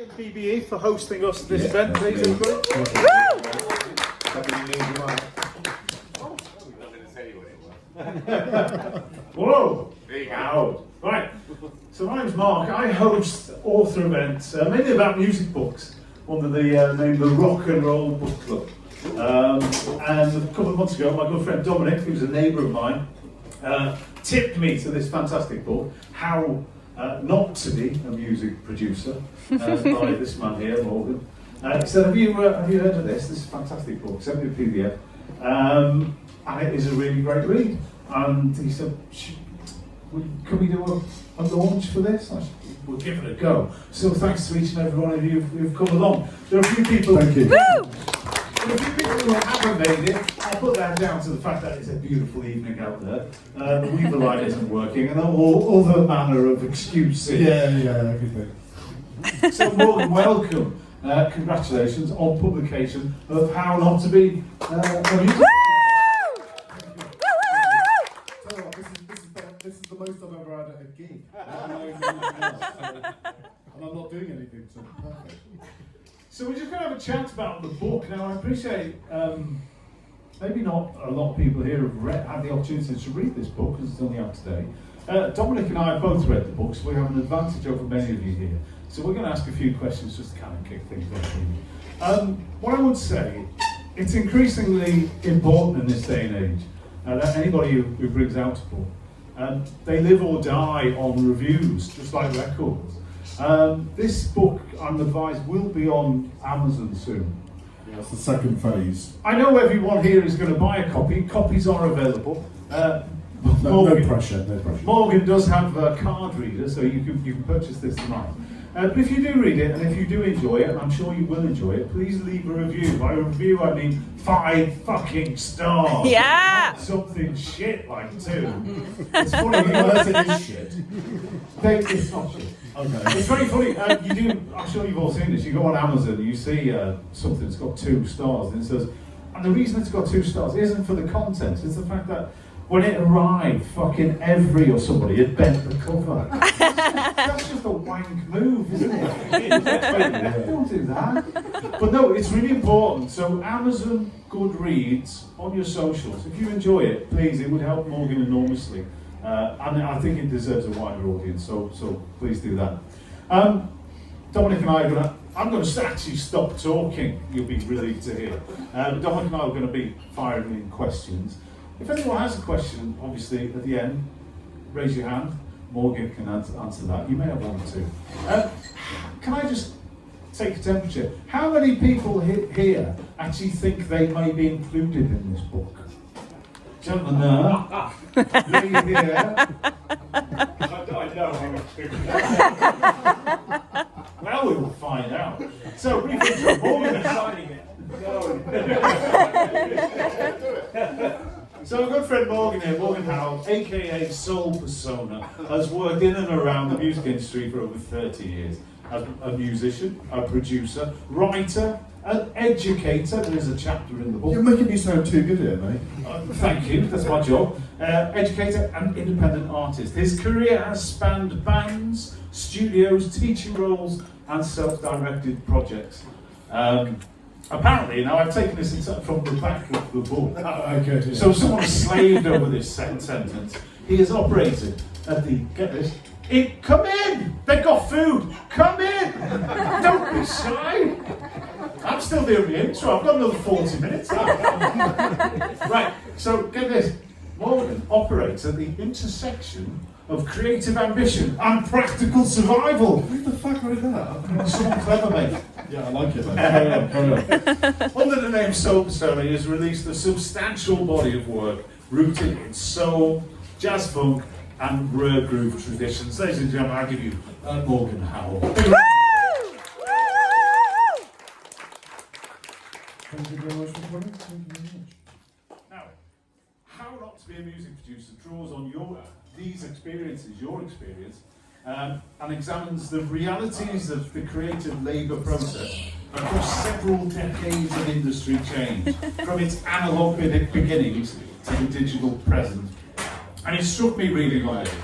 and BBE for hosting us at this event, please, everybody. Whoa! There you go. Wow. Right. So my name's Mark. I host author events, mainly about music books, under the name the Rock and Roll Book Club. And a couple of months ago, my good friend Dominic, who's a neighbour of mine, tipped me to this fantastic book, How Not to Be a Music Producer, by this man here, Morgan. He said, have you heard of this? This is a fantastic book, sent me a PDF, and it is a really great read. And he said, can we do a launch for this? I said, we'll give it a go. So thanks to each and every one of you who've come along. There are a few people. Thank you. There are a few people who haven't made it. I'll put that down to the fact that it's a beautiful evening out there. The Weaver light isn't working, and all other manner of excuses. Yeah, everything. So Morgan, welcome. Congratulations on publication of How Not to Be a Music. This is the most I've ever had at a gig. And I'm not doing anything, so perfect. So we're just going to have a chat about the book. Now I appreciate maybe not a lot of people here have had the opportunity to read this book because it's only out today. Dominic and I have both read the book, so we have an advantage over many of you here. So we're going to ask a few questions just to kind of kick things off. What I would say, it's increasingly important in this day and age that anybody who brings out a book, they live or die on reviews, just like records. This book, I'm advised, will be on Amazon soon. Yeah, that's the second phase. I know everyone here is going to buy a copy. Copies are available. No pressure. Morgan does have a card reader, so you can purchase this tonight. But if you do read it, and if you do enjoy it, and I'm sure you will enjoy it, please leave a review. By a review, I mean 5 fucking stars. Yeah! Not something shit like 2. It's Well, funny, it is shit. it's not shit. Okay. It's very funny. I'm sure you've all seen this. You go on Amazon, you see something that's got 2 stars, and it says, and the reason it's got 2 stars isn't for the content, it's the fact that when it arrived, fucking Every or somebody had bent the cover. That's just a wank move, isn't it? Don't do that. But no, it's really important. So Amazon Goodreads on your socials. If you enjoy it, please, it would help Morgan enormously. And I think it deserves a wider audience, so please do that. Dominic and I I'm going to actually stop talking. You'll be relieved to hear. Dominic and I are going to be firing in questions. If anyone has a question, obviously, at the end, raise your hand. Morgan can answer that. You may have one or two. Can I just take a temperature? How many people here actually think they may be included in this book? Gentlemen there. Lady here. I know I'm included. Well, we will find out. So, briefly, Morgan signing it. So a good friend Morgan here, Morgan Howell, aka Soul Persona, has worked in and around the music industry for over 30 years. As a musician, a producer, writer, an educator. There is a chapter in the book. You're making me sound too good here, mate. Thank you, that's my job. Educator and independent artist. His career has spanned bands, studios, teaching roles, and self-directed projects. Apparently, now I've taken this from the back of the book. Okay, yeah. So someone slaved over this sentence. He has operated at the, get this, come in! They've got food! Come in! Don't be shy! I'm still doing the intro, I've got another 40 minutes. Right, so get this. Morgan operates at the intersection of creative ambition and practical survival. Who the fuck wrote that? Someone clever, mate. Yeah, I like it, mate. Carry on. Under the name Soul Persona, he has released a substantial body of work rooted in soul, jazz funk, and rare groove traditions. Ladies and gentlemen, I'll give you Morgan Howell. Thank you very much for coming. Thank you very much. Now, How Not to Be a Music Producer draws on these experiences, your experience, and examines the realities of the creative labour process across several decades of industry change, from its analogue beginnings to the digital present. And it struck me reading on it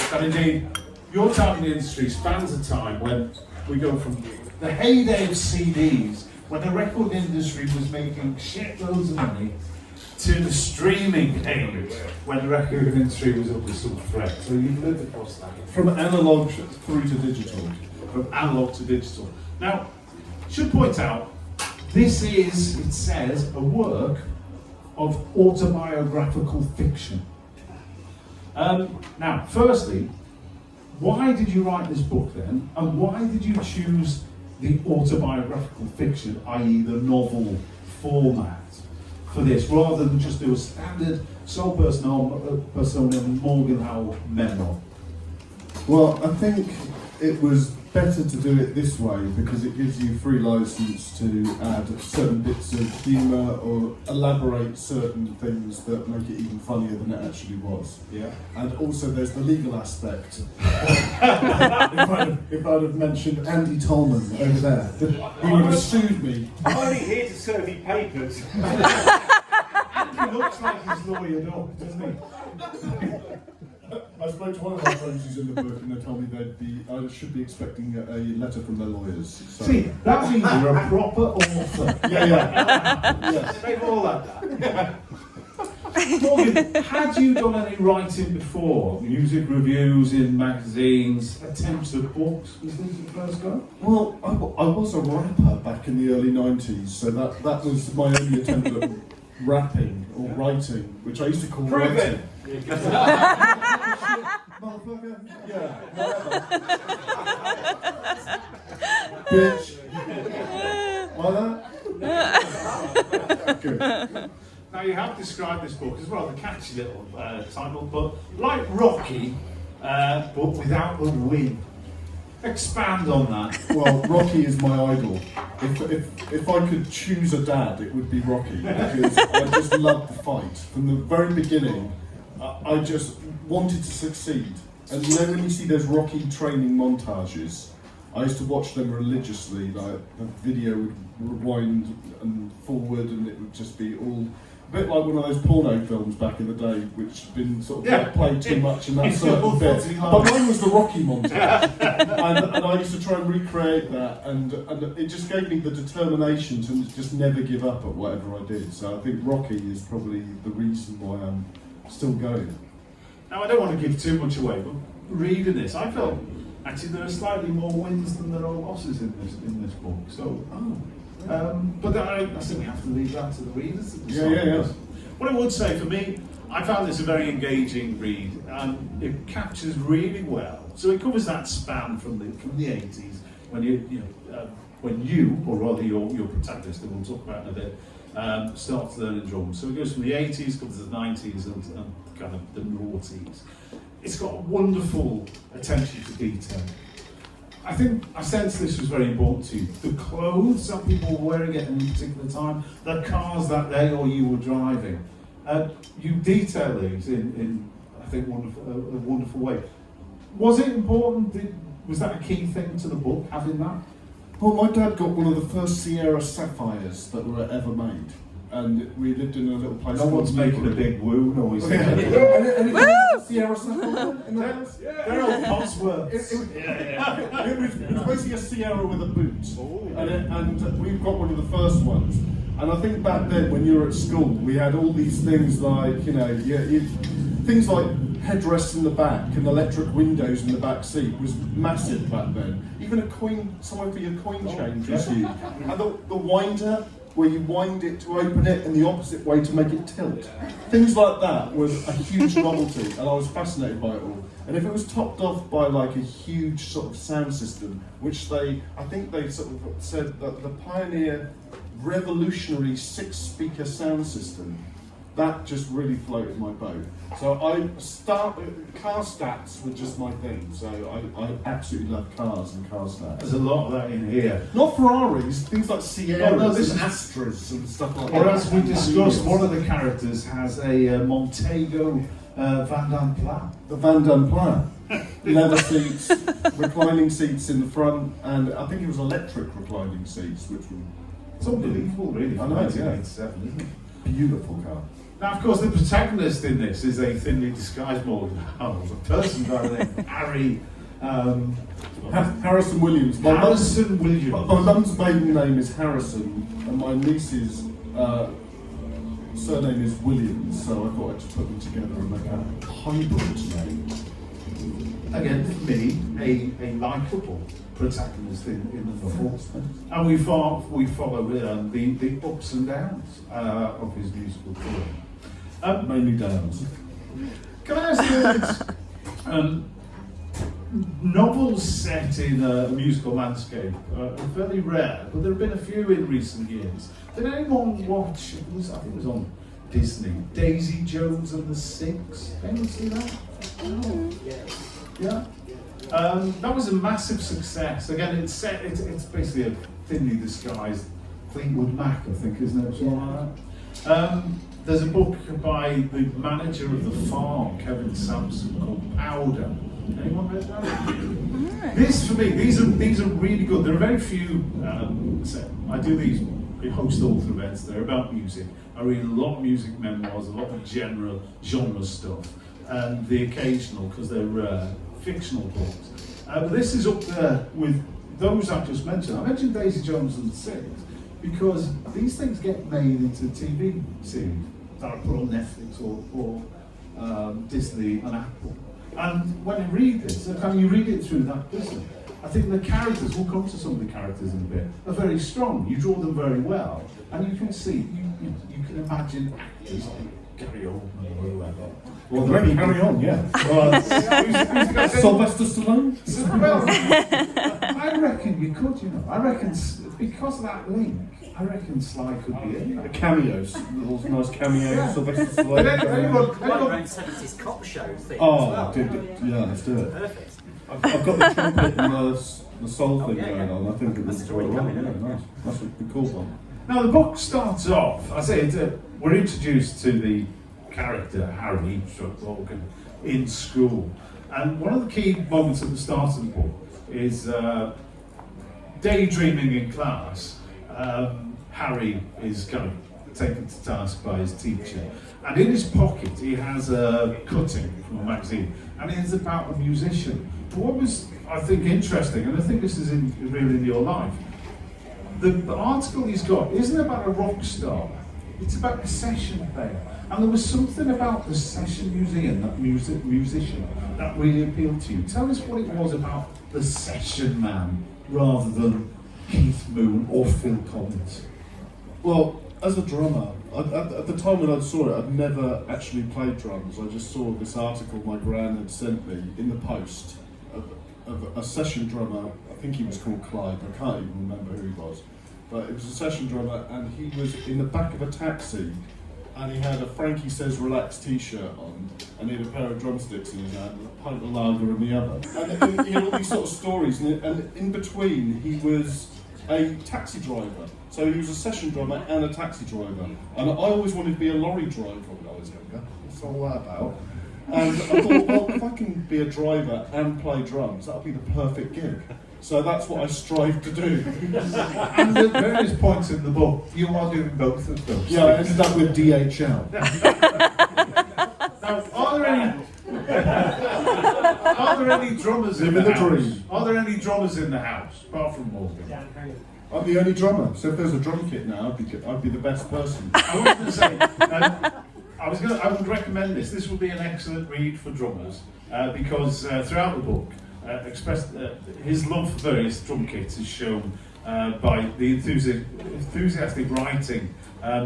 that indeed your time in the industry spans a time when we go from the heyday of CDs, when the record industry was making shitloads of money, to the streaming age, when the record industry was up with some threat. So you've lived across that. From analog through to digital. From analog to digital. Now, should point out, this is, it says, a work of autobiographical fiction. Now, firstly, why did you write this book then, and why did you choose the autobiographical fiction, i.e. the novel format, for this, rather than just do a standard sole persona Morgan Howe memoir? Well, I think it was better to do it this way because it gives you free license to add certain bits of humour or elaborate certain things that make it even funnier than it actually was. Yeah. And also there's the legal aspect. if I'd have mentioned Andy Tolman over there, he would have sued me. I'm only here to serve you papers. He looks like he's lawyered up, doesn't he? I spoke to one of my friends who's in the book and they told me I should be expecting a letter from their lawyers. So. See, that means you're a proper author. Yes. They've all had that. Morgan, had you done any writing before? Music reviews in magazines, attempts at books? Was this the first go? Well, I was a rapper back in the early 90s, so that was my only attempt at rapping or writing, which I used to call Prove writing. it! Motherfucker. Yeah, whatever. Bitch. Like that? Good. Now, you have described this book as well, the catchy little title, but like Rocky, but without the win. Expand on that. Well, Rocky is my idol. If I could choose a dad, it would be Rocky, because I just loved the fight. From the very beginning, I just wanted to succeed. And you know when you see those Rocky training montages, I used to watch them religiously, like the video would rewind and forward and it would just be all a bit like one of those porno films back in the day, which had been sort of played too much in that certain bit. But mine was the Rocky montage, and I used to try and recreate that, and it just gave me the determination to just never give up at whatever I did. So I think Rocky is probably the reason why I'm still going. Now, I don't want to give too much away, but reading this, I felt actually there are slightly more wins than there are losses in this book. So, but I think we have to leave that to the readers to decide. Yeah. What I would say for me, I found this a very engaging read, and it captures really well. So it covers that span from the 80s when when you, or rather your protagonist, that we'll talk about in a bit, starts learning drums. So it goes from the 80s, comes to the 90s, and kind of the noughties. It's got wonderful attention to detail. I sense this was very important to you. The clothes that people were wearing at any particular time, the cars that day or you were driving. You detail these in I think, a wonderful way. Was it important? Was that a key thing to the book, having that? Well, my dad got one of the first Sierra Sapphires that were ever made. And we lived in a little place. No one's making a big woo, no one's Sierra Sapphire in the house? They're all Cosworths. It was basically a Sierra with a boot. And we've got one of the first ones. And I think back then, when you were at school, we had all these things like, things like headrests in the back and electric windows in the back seat was massive back then. Even a coin, somewhere for your coin change was huge. And the winder, where you wind it to open it and the opposite way to make it tilt. Things like that was a huge novelty, and I was fascinated by it all. And if it was topped off by like a huge sort of sound system, which I think they sort of said that the pioneer revolutionary 6-speaker sound system, that just really floated my boat. So car stats were just my thing. So I absolutely love cars and car stats. There's a lot of that in here. Not Ferraris, things like Sierras and is Astras and stuff like that. Or as we discussed, one of the characters has a Montego Van Damme Plat. The Van Damme Plat. Leather seats, reclining seats in the front, and I think it was electric reclining seats, which were... It's unbelievable, really. I know, 1987, isn't it? Beautiful car. Now, of course, the protagonist in this is a thinly disguised Morgan Howe, a person by the name of Harry Harrison Williams. Harrison Williams. My mum's maiden name is Harrison, and my niece's surname is Williams, so I thought I'd just put them together and make a hybrid name. Again, for me, a likeable protagonist in the novel, and we follow the ups and downs of his musical career. Mainly downs. Can I ask you this? Novels set in a musical landscape are fairly rare, but there have been a few in recent years. Did anyone watch? I think it was on Disney. Daisy Jones and the Six. Anyone see that? Yeah. That was a massive success. Again, it's basically a thinly disguised Fleetwood Mac, I think, isn't it? Something like that. There's a book by the manager of the farm, Kevin Sampson, called Powder. Anyone read that? This, for me, these are really good. There are very few. I do these. I host author events. They're about music. I read a lot of music memoirs, a lot of genre stuff, and the occasional, because they're fictional books. But this is up there with those I just mentioned. I mentioned Daisy Jones and the Six because these things get made into TV series that are put on Netflix or Disney and Apple. And when you read this, and you read it through that prism, I think the characters, we'll come to some of the characters in a bit, are very strong. You draw them very well, and you can see, you can imagine actors like Gary Oldman or whoever. Well, maybe carry on, yeah. Sylvester Stallone? Well, I reckon we could, I reckon, because of that link, I reckon Sly could be in there. Cameos, little nice cameos, Yeah. Sylvester But Stallone. anyone, around 70s cop show thing Oh, as well. yeah, let's do it. Perfect. I've got the trumpet and the soul thing yeah, going yeah. on. I think it That's was the story coming, yeah, isn't it? nice. That's a cool one. Now the book starts off, I say we're introduced to the character Harry Morgan in school, and one of the key moments at the start of the book is daydreaming in class. Harry is kind of taken to task by his teacher, and in his pocket he has a cutting from a magazine, and it's about a musician. But what was, I think, interesting, and I think this is real in your life, the article he's got isn't about a rock star, it's about a session player. And there was something about the session musician, that musician, that really appealed to you. Tell us what it was about the session man rather than Keith Moon or Phil Collins. Well, as a drummer, at the time when I saw it, I'd never actually played drums. I just saw this article my gran had sent me in the post of a session drummer. I think he was called Clyde. I can't even remember who he was. But it was a session drummer, and he was in the back of a taxi, and he had a Frankie Says Relax t-shirt on, and he had a pair of drumsticks in his hand, and a pint of lager in the other. And he had all these sort of stories, and in between he was a taxi driver. So he was a session drummer and a taxi driver. And I always wanted to be a lorry driver when I was younger. What's all that about? And I thought, well, if I can be a driver and play drums, that'll be the perfect gig. So that's what I strive to do. And at various points in the book, you are doing both of those. Yeah, I ended up with DHL. Now, are there any drummers in the Living the house? dream. Are there any drummers in the house, apart from Morgan? I'm the only drummer, so if there's a drum kit now, I'd be the best person. I was going to say, I would recommend this. This would be an excellent read for drummers because throughout the book, his love for various drum kits is shown by the enthusiastic writing.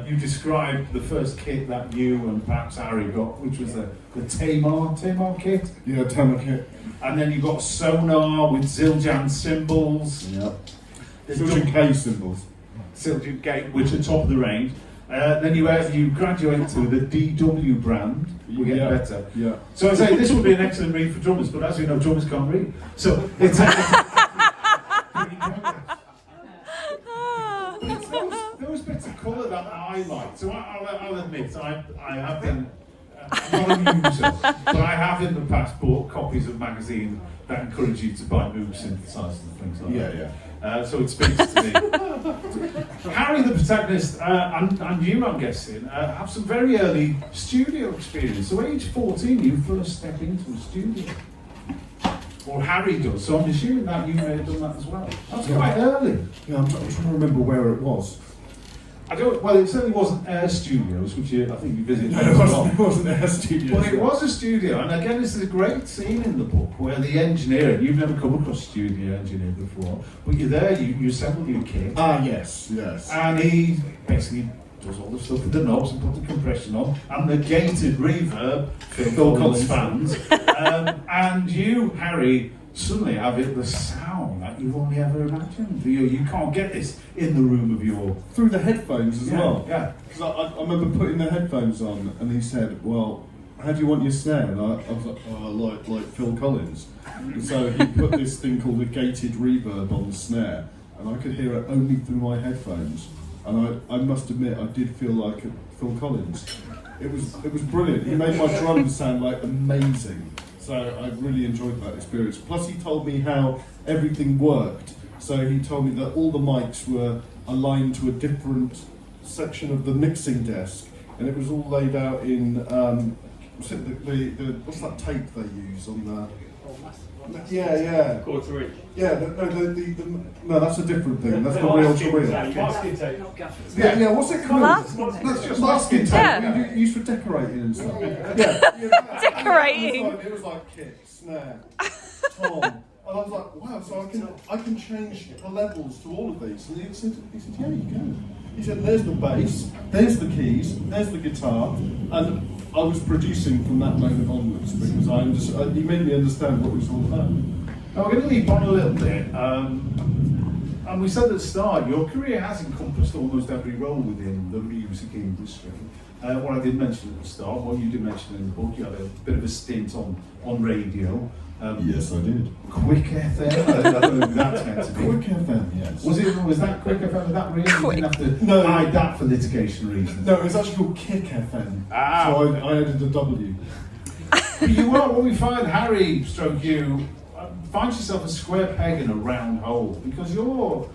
You described the first kit that you and perhaps Harry got, which was the Tamar kit. Yeah, Tamar kit. And then you got Sonar with Zildjian cymbals. Yep. Zildjian K cymbals. Zildjian K, which are top of the range. Then you graduate to the DW brand. We get better. Yeah. So I say this would be an excellent read for drummers, but as you know, drummers can't read. So it's there was bits of colour that I liked. So I'll admit I have been. I'm not a user, but I have in the past bought copies of magazines that encourage you to buy Moog synthesizers and things like that. Yeah. So it speaks to me. Harry, the protagonist, and you, I'm guessing, have some very early studio experience. So, age 14, you first step into a studio. or Harry does. So I'm assuming that you may have done that as well. That's quite early. Yeah, I'm trying to remember where it was. I don't. Well, it certainly wasn't Air Studios, which I think you visited. No, it wasn't Air Studios. But it was a studio, and again, this is a great scene in the book where the engineer, you've never come across a studio engineer before, but you're there, you assemble your kit. Ah, yes. And he basically does all the stuff with the knobs and put the compression on, and the gated reverb, Phil Collins fans, and you, Harry, suddenly have the sound that you've only ever imagined. You can't get this in the room of your... Through the headphones as well. Yeah. Because I remember putting the headphones on, and he said, well, how do you want your snare? And I was like, oh, like Phil Collins. And so he put this thing called a gated reverb on the snare, and I could hear it only through my headphones. And I must admit, I did feel like Phil Collins. It was brilliant. He made my drums sound like amazing. So I really enjoyed that experience. Plus he told me how everything worked. So he told me that all the mics were aligned to a different section of the mixing desk, and it was all laid out in what's that tape they use on the... Yeah. Quarter inch. Yeah, no, that's a different thing. That's the real to real. Masking tape. Yeah, what's it called? Masking tape. Masking tape. Yeah. Used for decorating and stuff. Yeah. Decorating. It was like kick, snare, tom. And I was like, wow, so I can change the levels to all of these. And he said, yeah, you can. He said, there's the bass, there's the keys, there's the guitar, and I was producing from that moment onwards because he made me understand what it was all about. Now we're going to leap on a little bit, and we said at the start, your career has encompassed almost every role within the music industry. What I did mention at the start, what you did mention in the book, you had a bit of a stint on radio. Yes, I did. Quick FM, I don't know who that's meant to be. Quick FM, yes. Was that Quick FM? Was that real? Quick. You didn't have to hide that for litigation reasons. No, it's actually called Kick FM. Ah. So I added a W. But you are, when we find Harry, stroke you, find yourself a square peg in a round hole, because your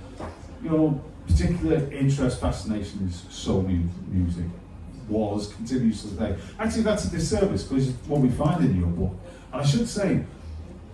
particular interest, fascination is soul music. Continues to today. Actually, that's a disservice, because what we find in your book, and I should say,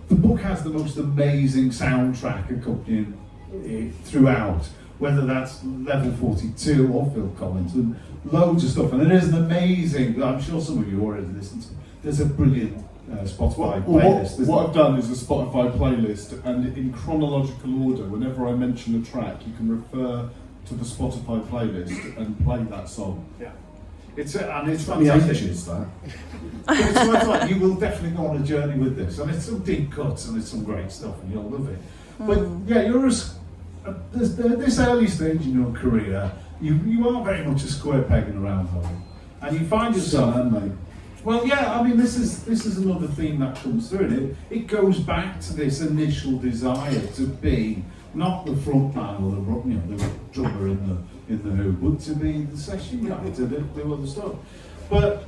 the book has the most amazing soundtrack accompanying it throughout, whether that's Level 42 or Phil Collins, and loads of stuff. And it is an amazing, I'm sure some of you already listened to, there's a brilliant Spotify playlist. What I've done is a Spotify playlist, and in chronological order, whenever I mention a track, you can refer to the Spotify playlist and play that song. Yeah. It's fantastic. That. It's like you will definitely go on a journey with this, and it's some deep cuts and it's some great stuff, and you'll love it. But yeah, you're this early stage in your career, you are very much a square peg in a round hole, and you find yourself. Well, yeah, I mean, this is another theme that comes through, and it goes back to this initial desire to be not the front man or the drummer in the Who, but to be the session guy, to do other stuff. But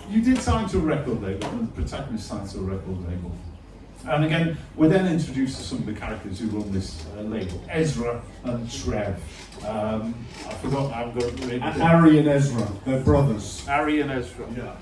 you did sign to a record label, and the protagonist signed to a record label. And again, we're then introduced to some of the characters who run this label, Ezra and Trev. I forgot, I've got it written down. Harry and Ezra, they're brothers. Harry and Ezra. Yeah.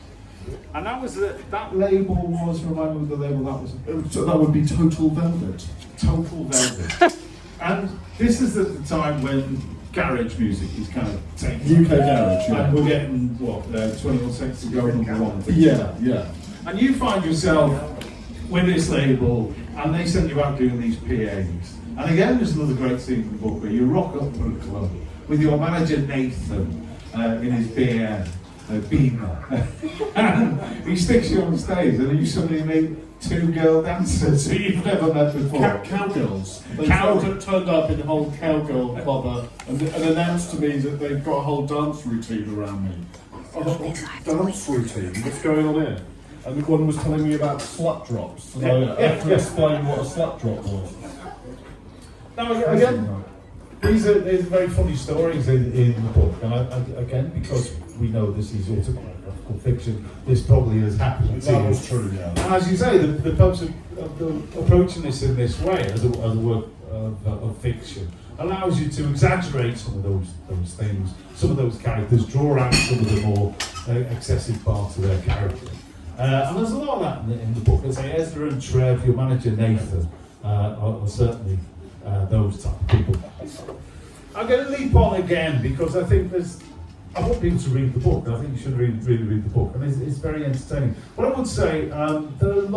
And that label was, remind me of the label that was? That would be Total Velvet. Total Velvet. And this is at the time when garage music is kind of taking UK garage, yeah. And we're getting, 21 seconds to go, number one. Yeah. And you find yourself with this label, and they send you out doing these PAs. And again, there's another great scene in the book where you rock up to a club with your manager Nathan in his Beamer. And he sticks you on stage, and you suddenly meet two girl dancers who you've never met before. Cowgirls. They turned up in a whole cowgirl club and announced to me that they've got a whole dance routine around me. Dance routine? What's going on here? And one was telling me about slut drops, and I have to explain what a slut drop was. Now, again, these are very funny stories in the book, and again, because we know this is autobiographical fiction, this probably has happened to you. That was true, yeah. And as you say, the purpose of approaching this in this way, as a work of fiction, allows you to exaggerate some of those things, some of those characters, draw out some of the more excessive parts of their character. And there's a lot of that in the book. I say Ezra and Trev, your manager Nathan, are certainly those type of people. I'm going to leap on again because I think I want people to read the book, and I think you should really read the book, and it's very entertaining. But I would say there's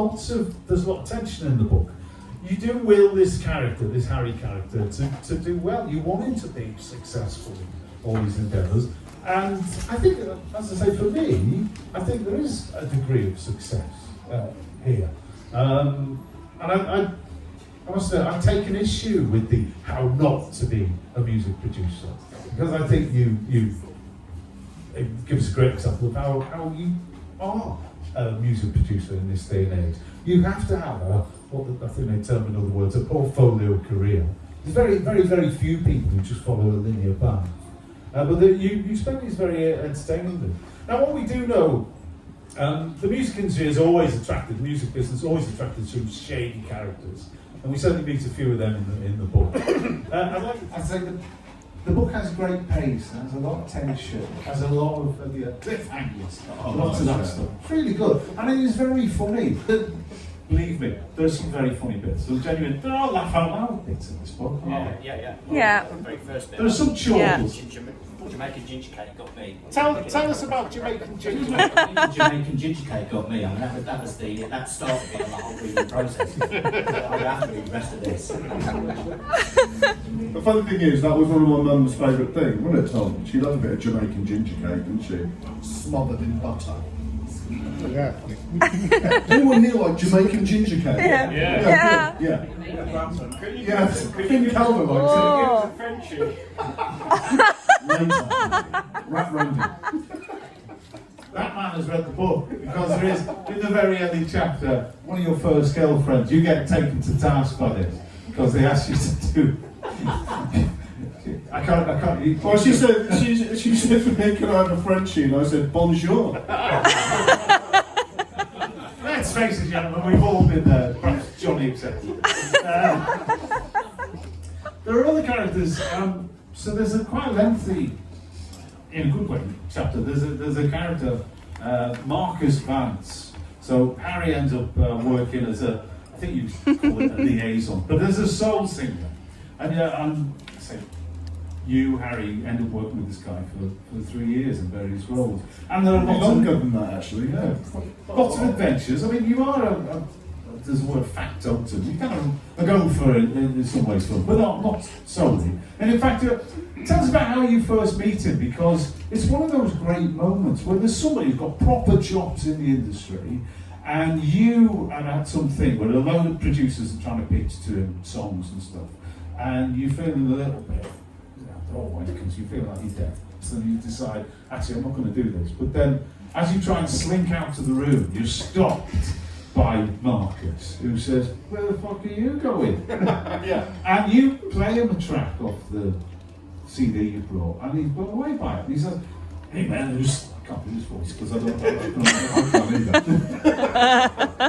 a lot of tension in the book. You do will this character, this Harry character, to do well. You want him to be successful in all these endeavours. And I think, as I say, for me, I think there is a degree of success here. And I must say, I've taken issue with the how not to be a music producer. Because I think it gives a great example of how you are a music producer in this day and age. You have to have I think they term in other words, a portfolio career. There's very, very, very few people who just follow a linear path. But you spend these very entertainingly. Now, what we do know, the music industry has always attracted, the music business always attracted some shady characters, and we certainly meet a few of them in the book. I'd say that the book has great pace, has a lot of tension, has a lot of cliffhangers, lots of that stuff. It's really good, and it is very funny. Believe me, there's some very funny bits. There are laugh out loud bits in this book. Yeah. Very first bit. There's some chortles. Jamaican ginger cake got me. Tell us about Jamaican ginger cake. Jamaican ginger cake got me. I mean, that started me on the whole reading process. I have to read the rest of this. The funny thing is, that was one of my mum's favourite things, wasn't it, Tom? She loved a bit of Jamaican ginger cake, didn't she? Smothered in butter. Yeah. Anyone here like Jamaican ginger cake? Yeah. Yeah. Finn Calvin likes it. Friendship. Later. Rat Randy. That man has read the book because there is, in the very early chapter, one of your first girlfriends, you get taken to task by this because they ask you to do. I can't. Well, she said to me, can I have a Frenchie? And I said, bonjour. Let's face it, gentlemen, we've all been there, perhaps Johnny excepted. There are other characters, so there's a quite lengthy, in a good way, chapter. There's a character, Marcus Vance. So Harry ends up working as I think you call it a liaison, but there's a soul singer. And you, Harry, end up working with this guy for 3 years in various roles. And there are Longer than that, actually, yeah. lots of adventures. I mean, you are there's the word factotum. You kind of go for it in some ways, but not solely. And in fact, tell us about how you first meet him, because it's one of those great moments when there's somebody who's got proper jobs in the industry, and you are at something where a load of producers are trying to pitch to him songs and stuff, and you're feeling a little bit, because you feel like you're dead. So you decide, actually, I'm not going to do this. But then, as you try and slink out of the room, you're stopped by Marcus, who says, where the fuck are you going? Yeah. And you play him a track off the CD you brought, and he's blown away by it. And he says, hey man, I can't do this voice because I can't either.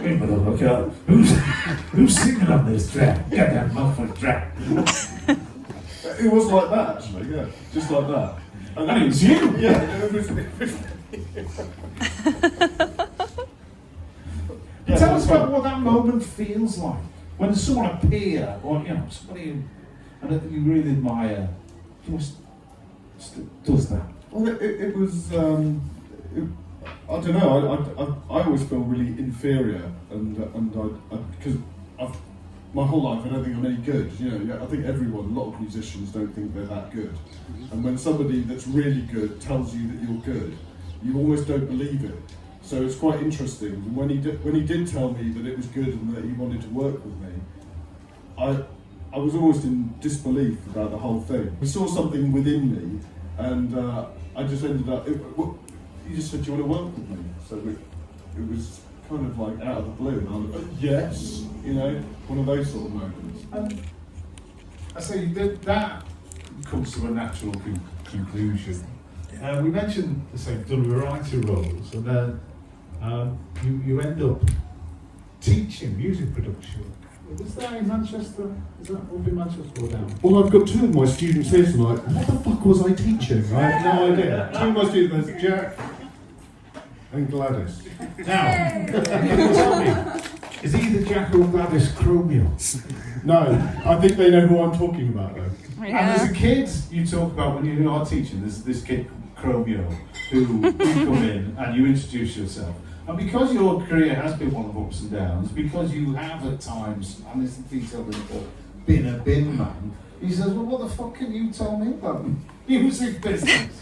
Hey, motherfucker, who's singing on this track? Get that motherfucking track. It was like that, actually, yeah. Just like that. And it was you. Yeah. Tell us about what that moment feels like when someone appear, or somebody and you really admire, just does that. Well, it was. I don't know. I always feel really inferior, and because my whole life I don't think I'm any good. I think a lot of musicians don't think they're that good, and when somebody that's really good tells you that you're good, you almost don't believe it. So it's quite interesting. And when he did tell me that it was good and that he wanted to work with me, I was almost in disbelief about the whole thing. He saw something within me, and I just ended up. He just said, "Do you want to work with me?" So it was kind of like out of the blue, and I was like, "Yes," one of those sort of moments. I say that comes to a natural conclusion. We mentioned the same done a variety of roles, and then you end up teaching music production. Was that in Manchester? Is that up in Manchester or down? Well, I've got two of my students here tonight. What the fuck was I teaching? I have no idea. Two of my students, Jack And Gladys. Now, can you tell me, is either Jack or Gladys Chromio? No, I think they know who I'm talking about though. And as a kid, you talk about when you are teaching, there's this kid Chromio who you come in and you introduce yourself. And because your career has been one of ups and downs, because you have at times, and it's detailed in the book, been a bin man, he says, well, what the fuck can you tell me about music business?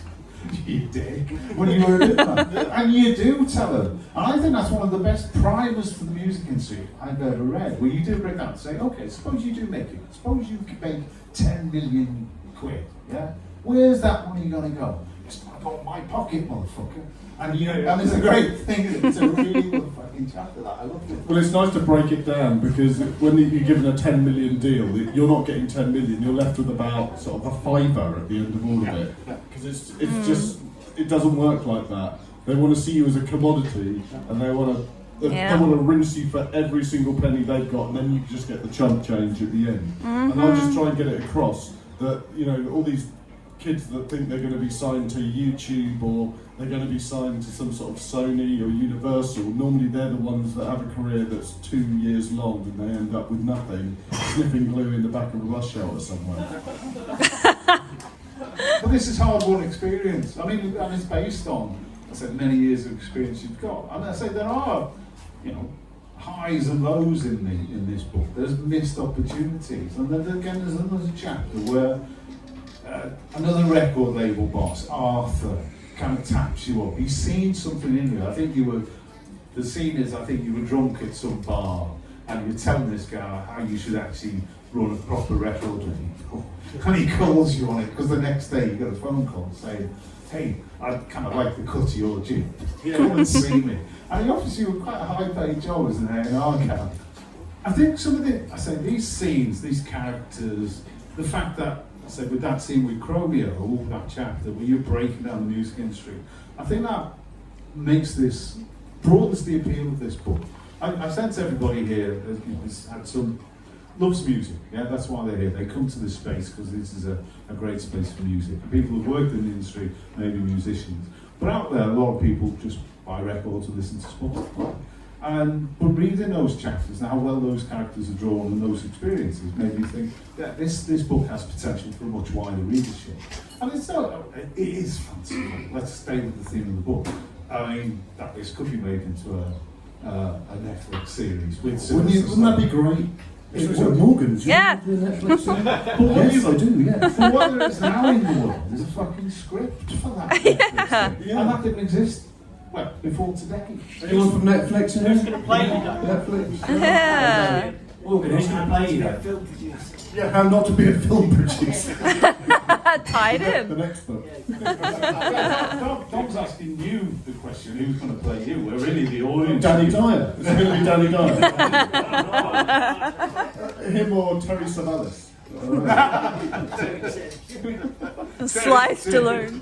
You dick, when you were a bin man. And you do tell them. And I think that's one of the best primers for the music industry I've ever read, where you do break down and say, okay, suppose you do make it. Suppose you could make 10 million quid, yeah? Where's that money going to go? It's going to go in my pocket, motherfucker. And you know, and it's a great thing. It's a really good fucking chapter that I love it. Well, it's nice to break it down because when you're given a 10 million deal, you're not getting 10 million. You're left with about sort of a fiver at the end of all of it. Because it's just it doesn't work like that. They want to see you as a commodity, and they want to rinse you for every single penny they've got, and then you just get the chump change at the end. And I just try and get it across that all these kids that think they're going to be signed to YouTube or they're going to be signed to some sort of Sony or Universal, normally they're the ones that have a career that's 2 years long and they end up with nothing, sniffing glue in the back of a bus shelter somewhere. But this is hard-won experience. I mean, and it's based on, I said, many years of experience you've got. And I say there are, highs and lows in this book. There's missed opportunities. And then again, there's another chapter where another record label boss, Arthur, kind of taps you up. He's seen something in you. I think you were drunk at some bar and you were telling this guy how you should actually run a proper record label. And he calls you on it because the next day you got a phone call saying, hey, I'd kind of like the cut of your gym. Come and see me. And he offers you quite a high-paid job as an A&R guy. I think these scenes, these characters, the fact that, with that scene with Chromio, that chapter where you're breaking down the music industry, I think that broadens the appeal of this book. I sense everybody here loves music, yeah, that's why they're here. They come to this space because this is a great space for music. And people who've worked in the industry, maybe musicians. But out there, a lot of people just buy records and listen to Spotify. But reading those chapters and how well those characters are drawn and those experiences made me think that this book has potential for a much wider readership. And it is fanciful. Let's stay with the theme of the book. I mean, that this could be made into a Netflix series. Wouldn't that be great? It's Morgan's. Yeah. Yes, I do, yeah. But what there is now in the world, there's a fucking script for that. Yeah. And that didn't exist, before today. Anyone from Netflix in Who's here? going to play you Netflix. Yeah. Morgan, who's going to play you though? Yeah, how not to be a film producer. Tied The in. next book. Dom's asking you the question, who's going to play you? We're really the audience. Danny Dyer. It's going to be Danny Dyer. Him or Terry Savalas. Sliced alone.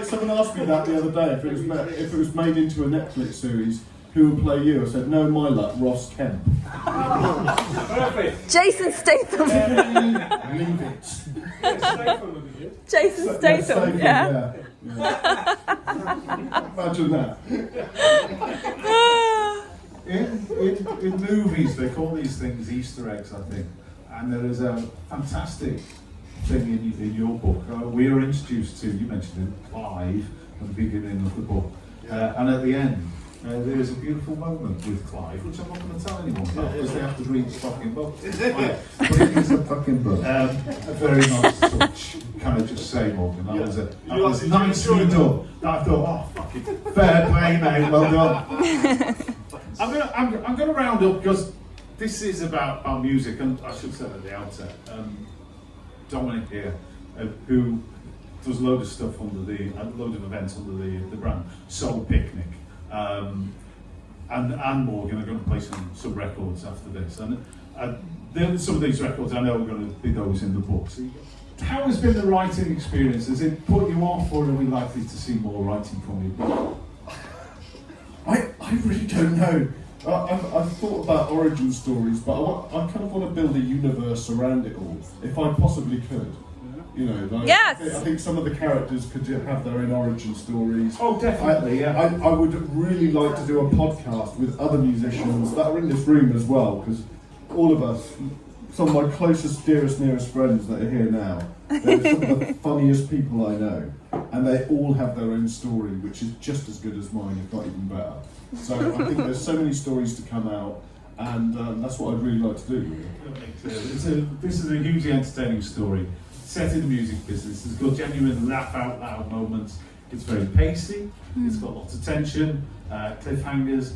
Someone asked me that the other day if it was made into a Netflix series, who would play you? I said, no, my luck, Ross Kemp. Perfect. Jason Statham. Leave it. Jason Statham. Yeah. Imagine that. In movies, they call these things Easter eggs, I think. And there is a fantastic thing in your book. We are introduced to, you mentioned it, Clive at the beginning of the book. And at the end, there is a beautiful moment with Clive, which I'm not going to tell anyone about because they have to read the fucking book. But it is a fucking book. A very nice touch. Can I just say, Morgan? That was nicely done. I thought, oh, fucking fair play, mate. Well done. I'm going to round up because this is about our music, and I should say at the outset, Dominic here, who does a load of stuff a load of events under the brand Soul Picnic. And Morgan are going to play some records after this, and some of these records I know are going to be those in the book. So how has been the writing experience? Has it put you off, or are we likely to see more writing from you? I really don't know. I've thought about origin stories, but I kind of want to build a universe around it all, if I possibly could. You know, like, Yes. I think some of the characters could have their own origin stories. Oh, definitely, yeah. I would really like to do a podcast with other musicians that are in this room as well, because all of us, some of my closest, dearest, nearest friends that are here now, they're some of the funniest people I know, and they all have their own story, which is just as good as mine, if not even better. So I think there's so many stories to come out, and that's what I'd really like to do. This is a hugely entertaining story. Set in the music business. It's got genuine laugh out loud moments. It's very pacey. It's got lots of tension, cliffhangers.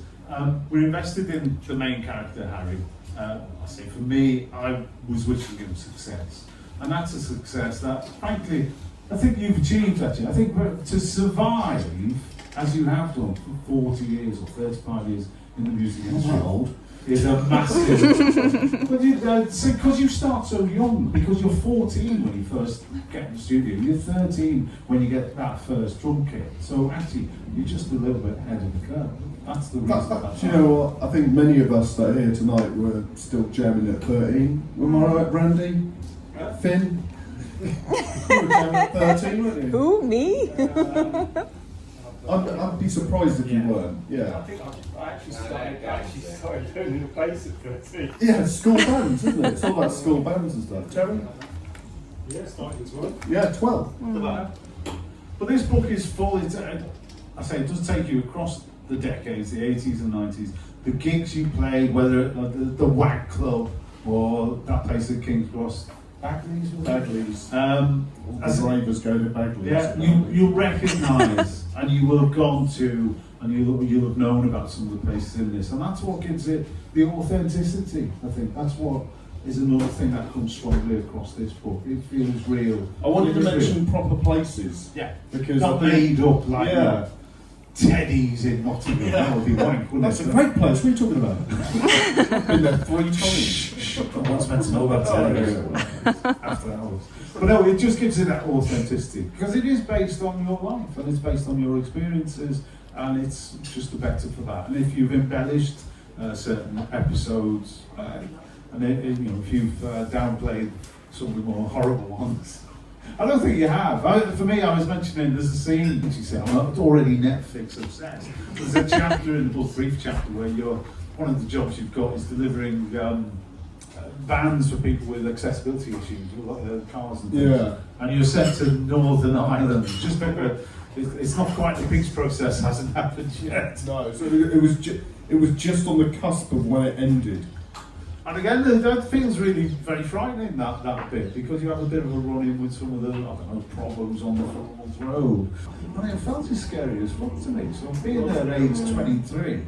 We're invested in the main character, Harry. I say for me, I was wishing him success. And that's a success that, frankly, I think you've achieved actually. I think to survive, as you have done for 40 years or 35 years in the music industry, is a massive. But because you start so young, because you're 14 when you first get in the studio, you're 13 when you get that first drum kit. So actually, you're just a little bit ahead of the curve. That's the reason. Do you know what? I think many of us that are here tonight were still jamming at 13. Am I right, Randy? Finn? You were jamming at 13, weren't you? Who, me? I'd be surprised if you weren't. I Yeah. think I actually started learning the bass at 13. Yeah, school bands, isn't it? It's all about school bands and stuff. Terry? Yeah, starting as well. Yeah, 12. But this book is full. I say it does take you across the decades, the 80s and 90s. The gigs you played, whether the WAG Club or that place at King's Cross, Bagley's. Bagley's. As The ravers go to Bagley's. Yeah, you'll recognise and you will have gone to and you'll have known about some of the places in this, and that's what gives it the authenticity. I think that's what is another thing that comes strongly across this book. It feels real. I wanted to It is mention real. proper places. Yeah, Because not I think, made up like yeah. Teddy's in Nottingham. That would be wank, wouldn't That's it? a great place. What are you talking about? Been there 3 times. I'm not meant to know about Teddy's after hours. But no, it just gives it that authenticity because it is based on your life and it's based on your experiences, and it's just the better for that. And if you've embellished certain episodes, and if you've downplayed some of the more horrible ones, I don't think you have. For me, I was mentioning there's a scene, which you said, I'm already Netflix obsessed. There's a chapter in the book, brief chapter, where one of the jobs you've got is delivering vans for people with accessibility issues, like their cars and things. Yeah. And you're sent to Northern Ireland. Just remember, it's not quite the peace process hasn't happened yet. No, so it was just on the cusp of when it ended. And again, that feels really very frightening, that bit, because you have a bit of a run-in with some of the, I don't know, problems on the Falls Road. And it felt as scary as fuck to me. So being there at age 23,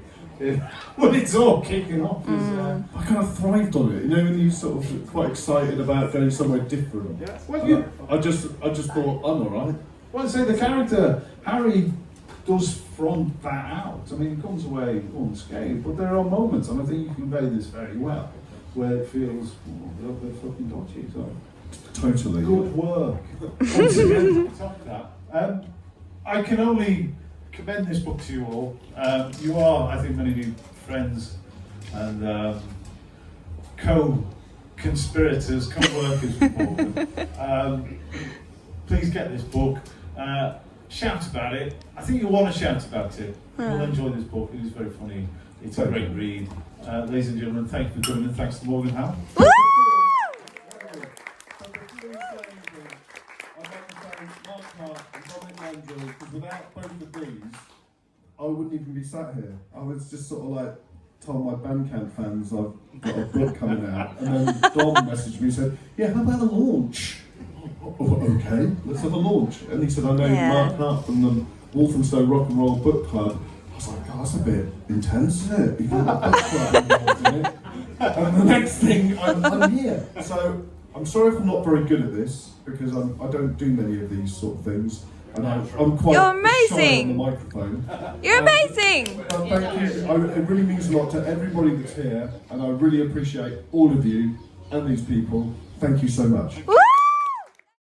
when it's all kicking off, I kind of thrived on it. You know, when you're sort of quite excited about going somewhere different. yeah. Well, I just thought, I'm alright. well, say the character, Harry, does front that out. I mean, he comes away unscathed, but there are moments, and I think you convey this very well, where it feels a little bit fucking dodgy. So, Totally. good work. Once again, on top of that, I can only commend this book to you all. You are, I think, many of you friends and co-conspirators, co-workers with Morgan. Please get this book. Shout about it. I think you'll want to shout about it. You'll enjoy this book. It is very funny. It's a great read. Ladies and gentlemen, thank you for coming and thanks to Morgan Howe. Woo! I'd like to thank Mark Hart and Dominic Mandrell, because without both of these, I wouldn't even be sat here. I was just sort of like told my Bandcamp fans I've got a book coming out, and then Dom messaged me and said, "Yeah, how about a launch?" Oh, okay, let's have a launch. And he said, "I know Yeah. Mark Hart from the Walthamstow Rock and Roll Book Club." I was like, "Oh, that's a bit intense, isn't it? You've got a book club involved in it." And the next thing, I'm here. So I'm sorry if I'm not very good at this, because I don't do many of these sort of things, and I'm quite You're shy on amazing. the microphone. You're amazing! But thank you. It really means a lot to everybody that's here, and I really appreciate all of you and these people. Thank you so much. Woo!